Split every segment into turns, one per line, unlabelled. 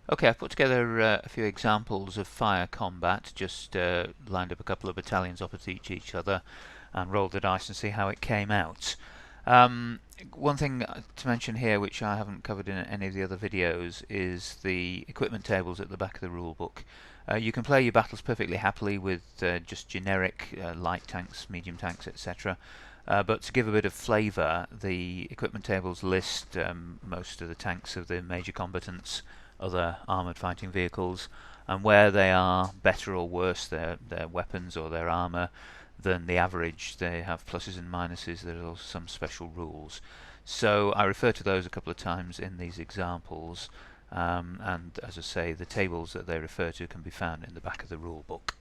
Okay, I've put together a few examples of fire combat, just lined up a couple of battalions opposite each other and rolled the dice and see how it came out. Um, One thing to mention here, which I haven't covered in any of the other videos, is the equipment tables at the back of the rulebook. You can play your battles perfectly happily with just generic light tanks, medium tanks, etc. But to give a bit of flavour, the equipment tables list most of the tanks of the major combatants, other armoured fighting vehicles, and where they are better or worse, their weapons or their armour, than the average. They have pluses and minuses. There are also some special rules. So I refer to those a couple of times in these examples, and as I say, the tables that they refer to can be found in the back of the rule book.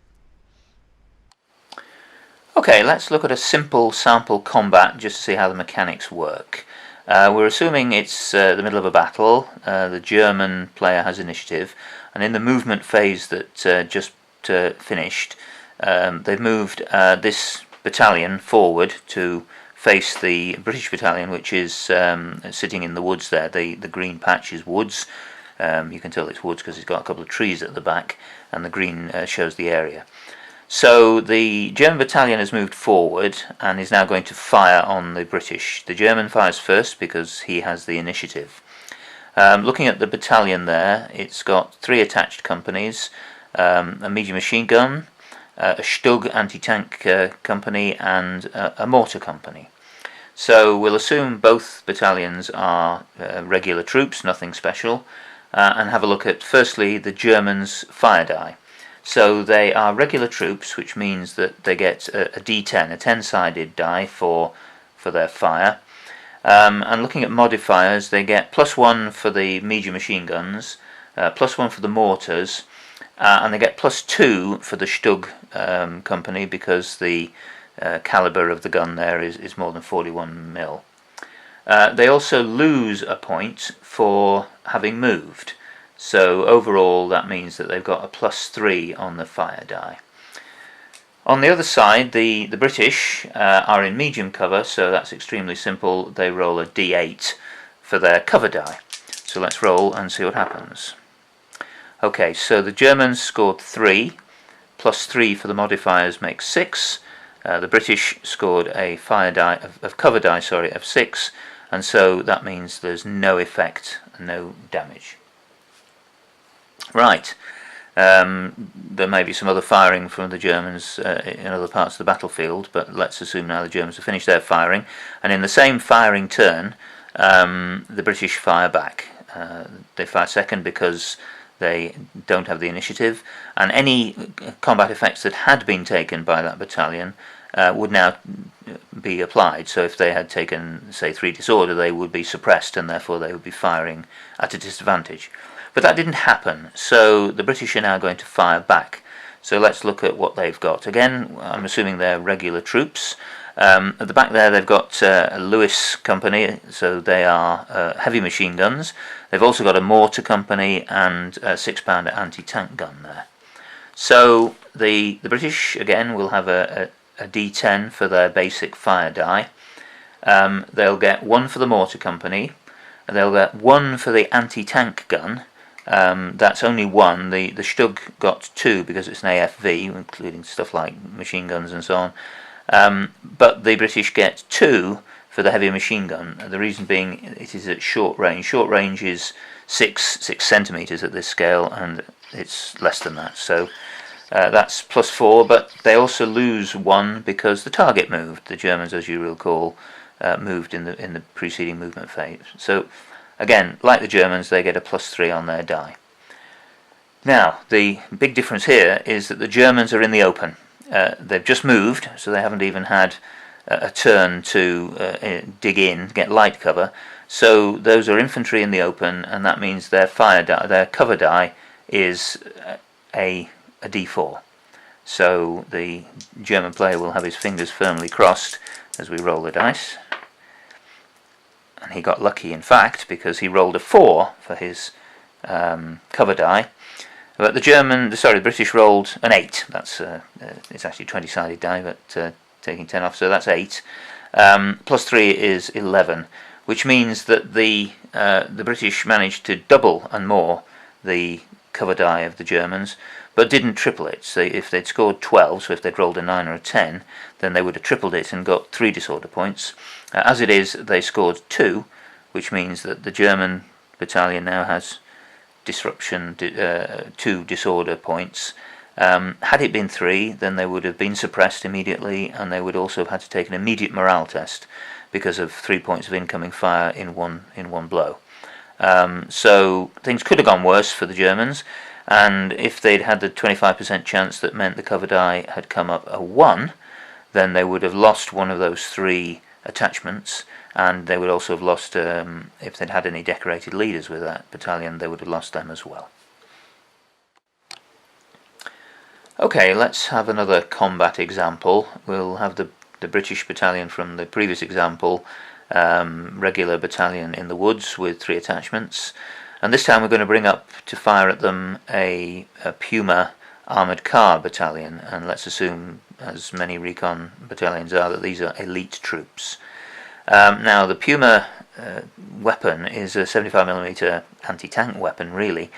Okay, let's look at a simple sample combat just to see how the mechanics work. We're assuming it's the middle of a battle. The German player has initiative, and in the movement phase that just finished, they've moved this battalion forward to face the British battalion, which is sitting in the woods there. The green patch is woods. You can tell it's woods because it's got a couple of trees at the back, and the green shows the area. So the German battalion has moved forward and is now going to fire on the British. The German fires first because he has the initiative. Looking at the battalion there, it's got 3 attached companies, a medium machine gun, a Stug anti-tank company, and a mortar company. So we'll assume both battalions are regular troops, nothing special, and have a look at firstly the Germans' fire die. So they are regular troops, which means that they get a D10, a 10-sided die for their fire. And looking at modifiers, they get +1 for the medium machine guns, +1 for the mortars, and they get +2 for the Stug company because the caliber of the gun there is more than 41mm. They also lose a point for having moved. So overall that means that they've got a +3 on the fire die. On the other side, the British are in medium cover, so that's extremely simple. They roll a D8 for their cover die. So let's roll and see what happens. Okay, so the Germans scored 3, +3 for the modifiers makes 6. The British scored a fire die of cover die, of 6, and so that means there's no effect, no damage. Right, there may be some other firing from the Germans in other parts of the battlefield, but let's assume now the Germans have finished their firing, and in the same firing turn, the British fire back. They fire second because they don't have the initiative, and any combat effects that had been taken by that battalion would now be applied. So if they had taken, say, 3 disorder, they would be suppressed, and therefore they would be firing at a disadvantage. But that didn't happen, so the British are now going to fire back. So let's look at what they've got. Again, I'm assuming they're regular troops. At the back there they've got a Lewis company, so they are heavy machine guns. They've also got a mortar company and a 6-pounder anti-tank gun there. So the British, again, will have a D10 for their basic fire die. They'll get 1 for the mortar company, and they'll get 1 for the anti-tank gun. That's only 1. The Stug got 2 because it's an AFV, including stuff like machine guns and so on. But the British get 2 for the heavy machine gun. The reason being it is at short range. Short range is 6 centimeters at this scale, and it's less than that. So that's +4. But they also lose 1 because the target moved. The Germans, as you recall, moved in the preceding movement phase. So again, like the Germans, they get a +3 on their die. Now, the big difference here is that the Germans are in the open. They've just moved, so they haven't even had a turn to dig in, get light cover. So those are infantry in the open, and that means their fire die, their cover die, is a D4. So the German player will have his fingers firmly crossed as we roll the dice. And he got lucky, in fact, because he rolled a 4 for his cover die. But the British rolled an 8. That's it's actually a 20-sided die, but taking 10 off, so that's 8. +3 is 11, which means that the British managed to double and more the cover die of the Germans, but didn't triple it. So if they'd scored 12, so if they'd rolled a 9 or a 10, then they would have tripled it and got 3 disorder points. As it is, they scored 2, which means that the German battalion now has disruption 2 disorder points. Had it been 3, then they would have been suppressed immediately, and they would also have had to take an immediate morale test because of 3 points of incoming fire in one blow. So things could have gone worse for the Germans, and if they'd had the 25% chance that meant the cover die had come up a 1, then they would have lost one of those 3 attachments, and they would also have lost, if they'd had any decorated leaders with that battalion, they would have lost them as well. Okay, let's have another combat example. We'll have the British battalion from the previous example, regular battalion in the woods with 3 attachments, and this time we're going to bring up to fire at them a Puma armoured car battalion, and let's assume, as many recon battalions are, that these are elite troops. Now the Puma weapon is a 75mm anti-tank weapon really,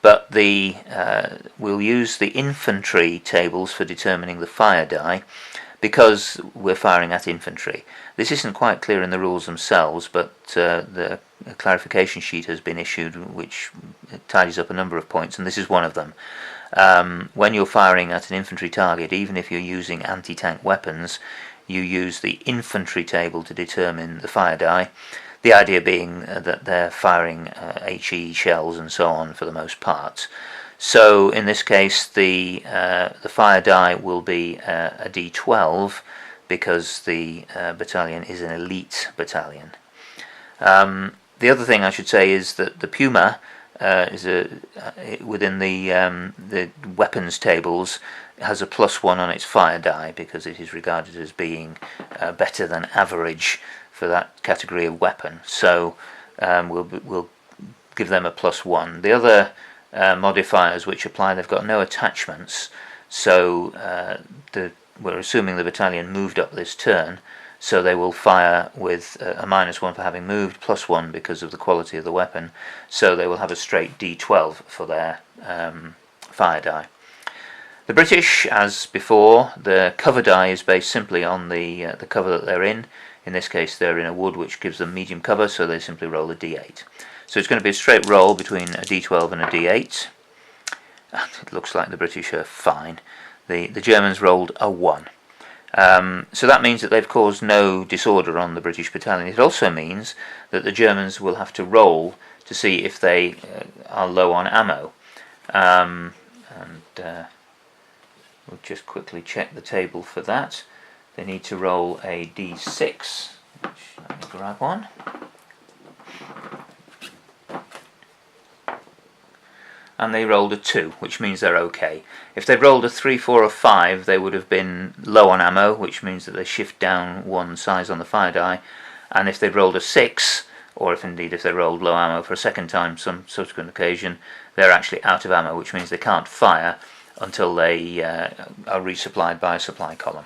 but we'll use the infantry tables for determining the fire die, because we're firing at infantry. This isn't quite clear in the rules themselves, but the clarification sheet has been issued which tidies up a number of points, and this is one of them. When you're firing at an infantry target, even if you're using anti-tank weapons, you use the infantry table to determine the fire die. The idea being that they're firing HE shells and so on for the most part. So in this case, the fire die will be a D12 because the battalion is an elite battalion. The other thing I should say is that the Puma is within the weapons tables has a +1 on its fire die because it is regarded as being better than average for that category of weapon. So we'll give them a +1. The other modifiers which apply, they've got no attachments, so we're assuming the battalion moved up this turn, so they will fire with a -1 for having moved, +1 because of the quality of the weapon, so they will have a straight D12 for their fire die. The British, as before, the cover die is based simply on the cover that they're in. In this case they're in a wood which gives them medium cover, so they simply roll a D8. So it's going to be a straight roll between a D12 and a D8. It looks like the British are fine. The Germans rolled a 1. So that means that they've caused no disorder on the British battalion. It also means that the Germans will have to roll to see if they are low on ammo. We'll just quickly check the table for that. They need to roll a D6, which, let me grab one. And they rolled a 2, which means they're okay. If they'd rolled a 3, 4 or 5, they would have been low on ammo, which means that they shift down 1 size on the fire die. And if they'd rolled a 6, or if they rolled low ammo for a second time some subsequent occasion, they're actually out of ammo, which means they can't fire until they are resupplied by a supply column.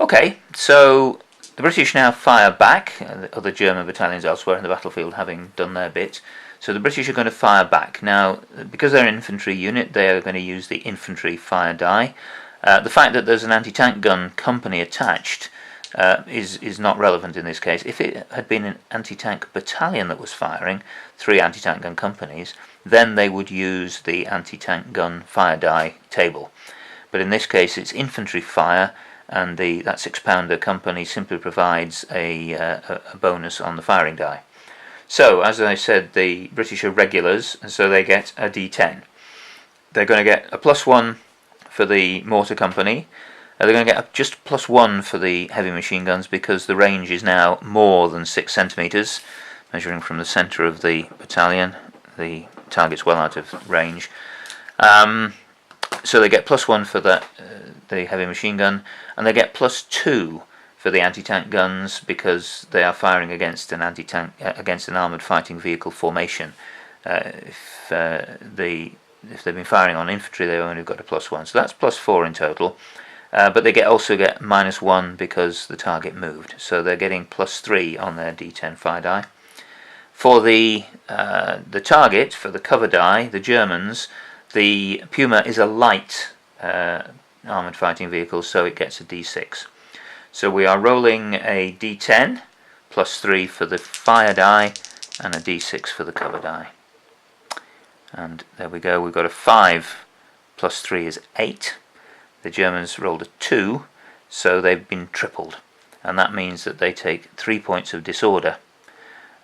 Okay, so the British now fire back, the other German battalions elsewhere in the battlefield having done their bit. So the British are going to fire back. Now, because they're an infantry unit, they are going to use the infantry fire die. The fact that there's an anti-tank gun company attached is not relevant in this case. If it had been an anti-tank battalion that was firing, 3 anti-tank gun companies, then they would use the anti-tank gun fire die table. But in this case it's infantry fire, and that 6-pounder company simply provides a bonus on the firing die. So, as I said, the British are regulars, and so they get a D10. They're going to get a +1 for the mortar company. They're going to get just +1 for the heavy machine guns because the range is now more than 6 centimetres, measuring from the centre of the battalion. The target's well out of range. So they get +1 for the heavy machine gun, and they get +2 for the anti-tank guns because they are firing against an armoured fighting vehicle formation. If they've been firing on infantry, they've only got a +1, so that's +4 in total. But they also get -1 because the target moved, so they're getting +3 on their D10 fire die. For the target, for the cover die, the Germans, the Puma is a light armoured fighting vehicle, so it gets a D6. So we are rolling a D10 plus 3 for the fire die and a D6 for the cover die. And there we go, we've got a 5 plus 3 is 8. The Germans rolled a 2, so they've been tripled. And that means that they take 3 points of disorder.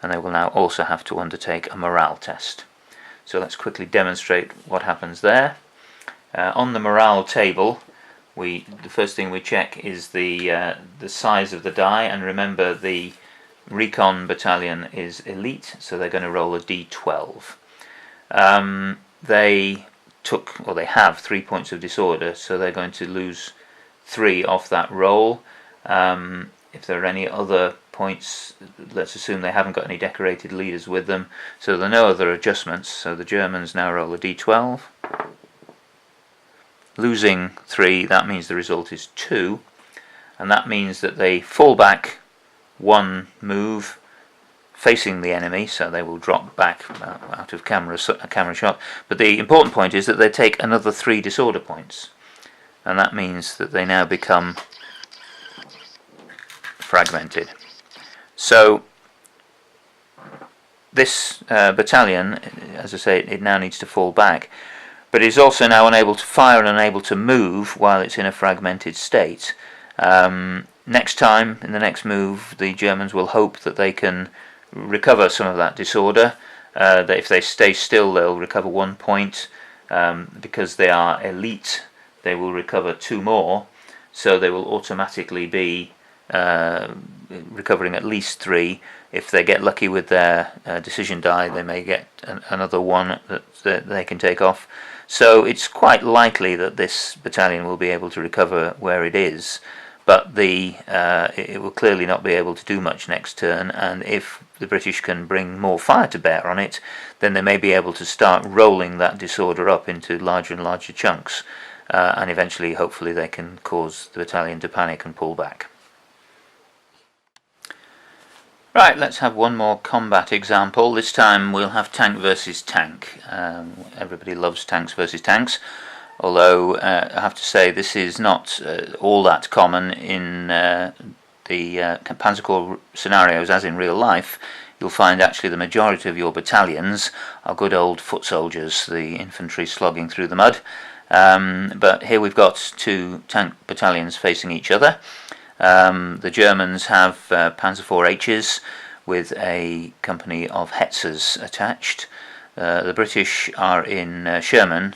And they will now also have to undertake a morale test. So let's quickly demonstrate what happens there. On the morale table, the first thing we check is the size of the die, and remember the Recon battalion is elite, so they're going to roll a D12. They have 3 points of disorder, so they're going to lose 3 off that roll. If there are any other points, let's assume they haven't got any decorated leaders with them, so there are no other adjustments. So the Germans now roll a D12. Losing 3, that means the result is 2, and that means that they fall back 1 move facing the enemy, so they will drop back out of camera shot. But the important point is that they take another 3 disorder points, and that means that they now become fragmented. So this battalion, as I say, it now needs to fall back, but is also now unable to fire and unable to move while it's in a fragmented state. Next time, in the next move, the Germans will hope that they can recover some of that disorder. That if they stay still, they'll recover 1 point. Because they are elite, they will recover 2 more, so they will automatically be recovering at least 3. If they get lucky with their decision die, they may get another 1 that they can take off. So it's quite likely that this battalion will be able to recover where it is, but it will clearly not be able to do much next turn, and if the British can bring more fire to bear on it, then they may be able to start rolling that disorder up into larger and larger chunks, and eventually, hopefully, they can cause the battalion to panic and pull back. Right, let's have one more combat example. This time we'll have tank versus tank. Everybody loves tanks versus tanks, although I have to say this is not all that common in the Panzer Corps scenarios, as in real life. You'll find actually the majority of your battalions are good old foot soldiers, the infantry slogging through the mud. But here we've got 2 tank battalions facing each other. The Germans have Panzer IV H's with a company of Hetzers attached. The British are in Sherman.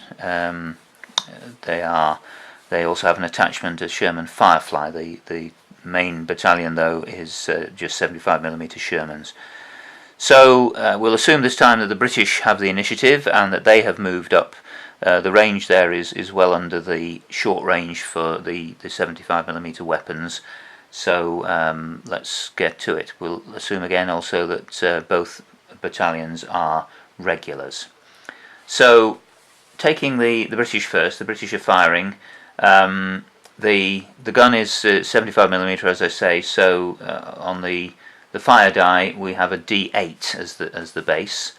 They also have an attachment to Sherman Firefly. The main battalion, though, is just 75mm Shermans. So we'll assume this time that the British have the initiative and that they have moved up. The range there is well under the short range for the 75mm weapons, so let's get to it. We'll assume again also that both battalions are regulars. So taking the British first, the British are firing. The gun is 75mm, as I say, so on the fire die we have a D8 as the base.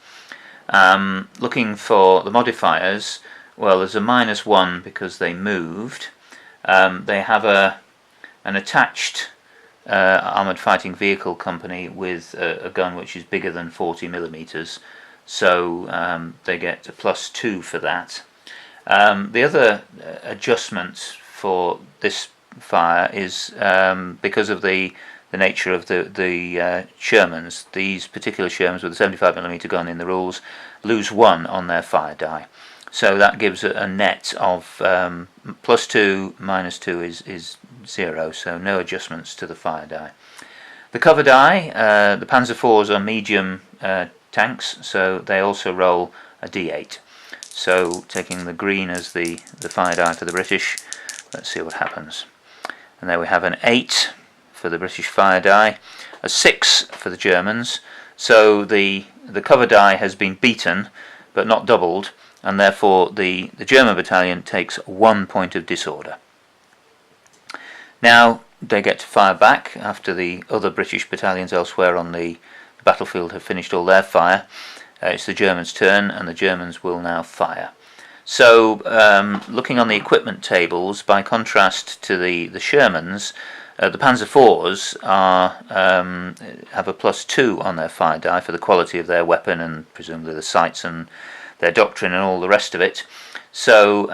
Looking for the modifiers, well, there's a -1 because they moved. They have an attached armoured fighting vehicle company with a gun which is bigger than 40mm, so they get a +2 for that. The other adjustment for this fire is because of the nature of the Shermans. These particular Shermans with a 75mm gun in the rules lose 1 on their fire die. So that gives a net of +2 -2 is 0, so no adjustments to the fire die. The cover die, the Panzer IVs are medium tanks, so they also roll a D8. So taking the green as the fire die for the British, let's see what happens. And there we have an 8 for the British fire die, a 6 for the Germans. So the cover die has been beaten but not doubled, and therefore the German battalion takes 1 point of disorder. Now they get to fire back after the other British battalions elsewhere on the battlefield have finished all their fire. It's the Germans' turn, and the Germans will now fire. So, looking on the equipment tables, by contrast to the Shermans, the Panzer IVs have a +2 on their fire die for the quality of their weapon and presumably the sights and their doctrine and all the rest of it. So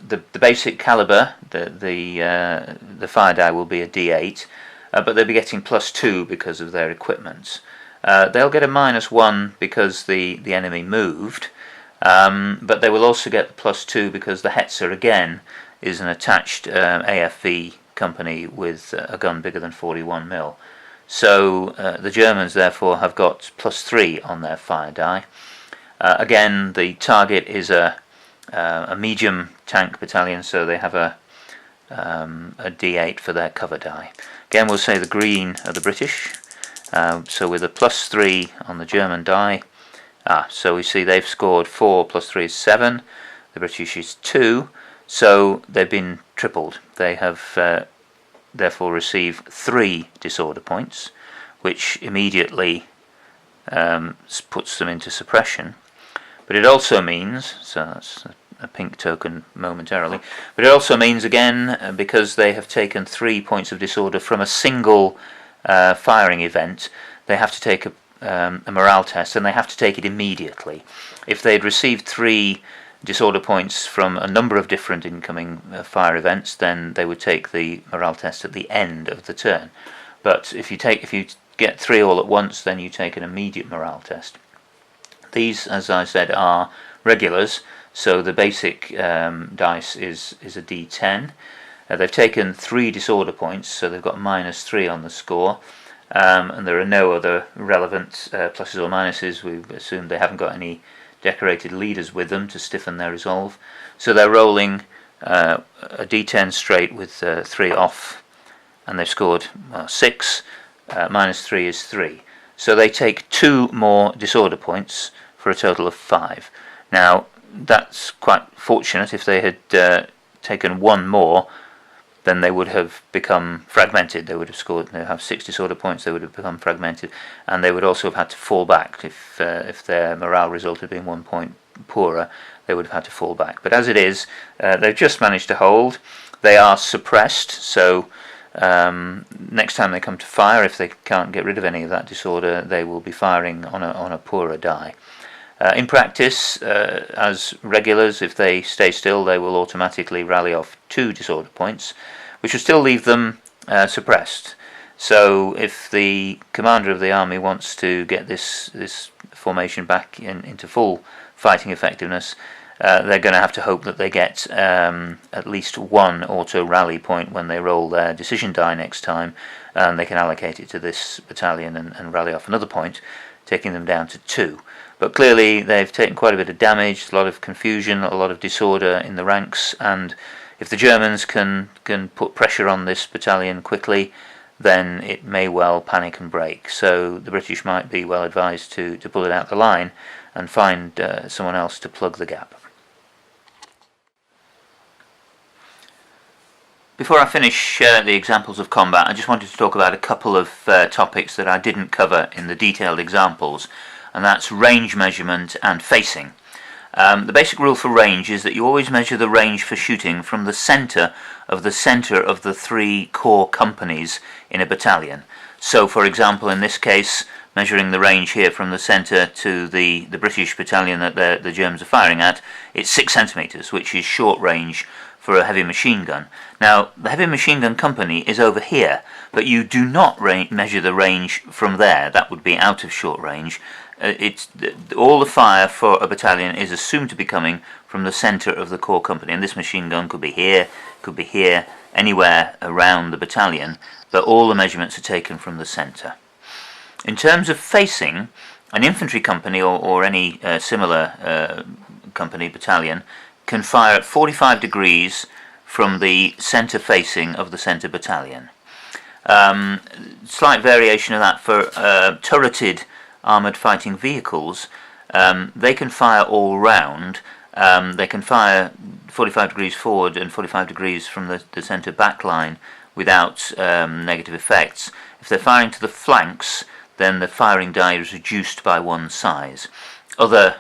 the basic caliber, the fire die will be a D8, but they'll be getting +2 because of their equipment. They'll get a -1 because the enemy moved, but they will also get the +2 because the Hetzer again is an attached AFV company with a gun bigger than 41mm. So the Germans therefore have got +3 on their fire die. Again, the target is a medium tank battalion, so they have a D8 for their cover die. Again, we'll say the green are the British. So with a +3 on the German die, so we see they've scored 4 + 3 is 7. The British is 2. So they've been tripled. They have therefore received 3 disorder points, which immediately puts them into suppression. But it also means, so that's a pink token momentarily, but it also means again, because they have taken 3 points of disorder from a single firing event, they have to take a morale test, and they have to take it immediately. If they'd received 3 disorder points from a number of different incoming fire events, then they would take the morale test at the end of the turn. But if you get 3 all at once, then you take an immediate morale test. These, as I said, are regulars, so the basic dice is a D10. They've taken 3 disorder points, so they've got -3 on the score, and there are no other relevant pluses or minuses. We've assumed they haven't got any decorated leaders with them to stiffen their resolve. So they're rolling a D10 straight with 3 off, and they've scored 6, -3 is 3. So they take 2 more disorder points for a total of 5. Now, that's quite fortunate. If they had taken 1 more, then they would have become fragmented. They would have scored, they have 6 disorder points, they would have become fragmented, and they would also have had to fall back. If their morale result had been 1 point poorer, they would have had to fall back. But as it is, they've just managed to hold. They are suppressed, so next time they come to fire, if they can't get rid of any of that disorder, they will be firing on a poorer die. In practice, as regulars, if they stay still, they will automatically rally off 2 disorder points, which will still leave them suppressed. So if the commander of the army wants to get this formation back into full fighting effectiveness, they're going to have to hope that they get at least 1 auto rally point when they roll their decision die next time, and they can allocate it to this battalion and rally off another point, taking them down to 2. But clearly they've taken quite a bit of damage, a lot of confusion, a lot of disorder in the ranks, and if the Germans can put pressure on this battalion quickly, then it may well panic and break. So the British might be well advised to pull it out the line and find someone else to plug the gap. Before I finish the examples of combat, I just wanted to talk about a couple of topics that I didn't cover in the detailed examples, and that's range measurement and facing. The basic rule for range is that you always measure the range for shooting from the centre of the 3 core companies in a battalion. So, for example, in this case, measuring the range here from the centre to the British battalion that the Germans are firing at, it's 6 centimetres, which is short range for a heavy machine gun. Now, the heavy machine gun company is over here, but you do not measure the range from there. That would be out of short range. All the fire for a battalion is assumed to be coming from the centre of the core company, and this machine gun could be here, anywhere around the battalion, but all the measurements are taken from the centre. In terms of facing, an infantry company or any similar company, battalion, can fire at 45 degrees from the centre facing of the centre battalion. Slight variation of that for turreted armoured fighting vehicles. They can fire all round. They can fire 45 degrees forward and 45 degrees from the centre back line without negative effects. If they're firing to the flanks, then the firing die is reduced by one size. Other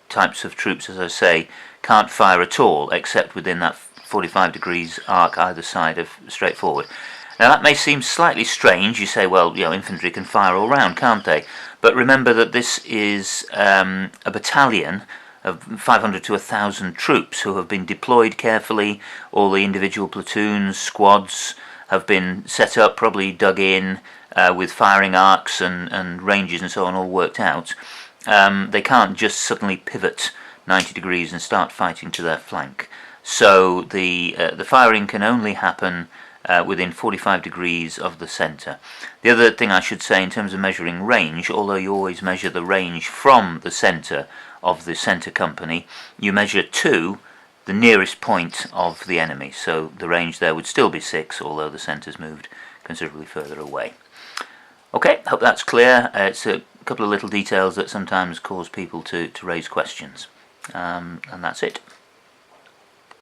types of troops, as I say, can't fire at all except within that 45 degrees arc either side of straight forward. Now that may seem slightly strange. You say, well, infantry can fire all round, can't they? But remember that this is a battalion of 500 to 1,000 troops who have been deployed carefully. All the individual platoons, squads have been set up, probably dug in with firing arcs and ranges and so on all worked out. They can't just suddenly pivot 90 degrees and start fighting to their flank. So the firing can only happen within 45 degrees of the centre. The other thing I should say in terms of measuring range, although you always measure the range from the centre of the centre company, you measure to the nearest point of the enemy. So the range there would still be 6, although the centre's moved considerably further away. Okay, hope that's clear. It's a couple of little details that sometimes cause people to raise questions. And that's it.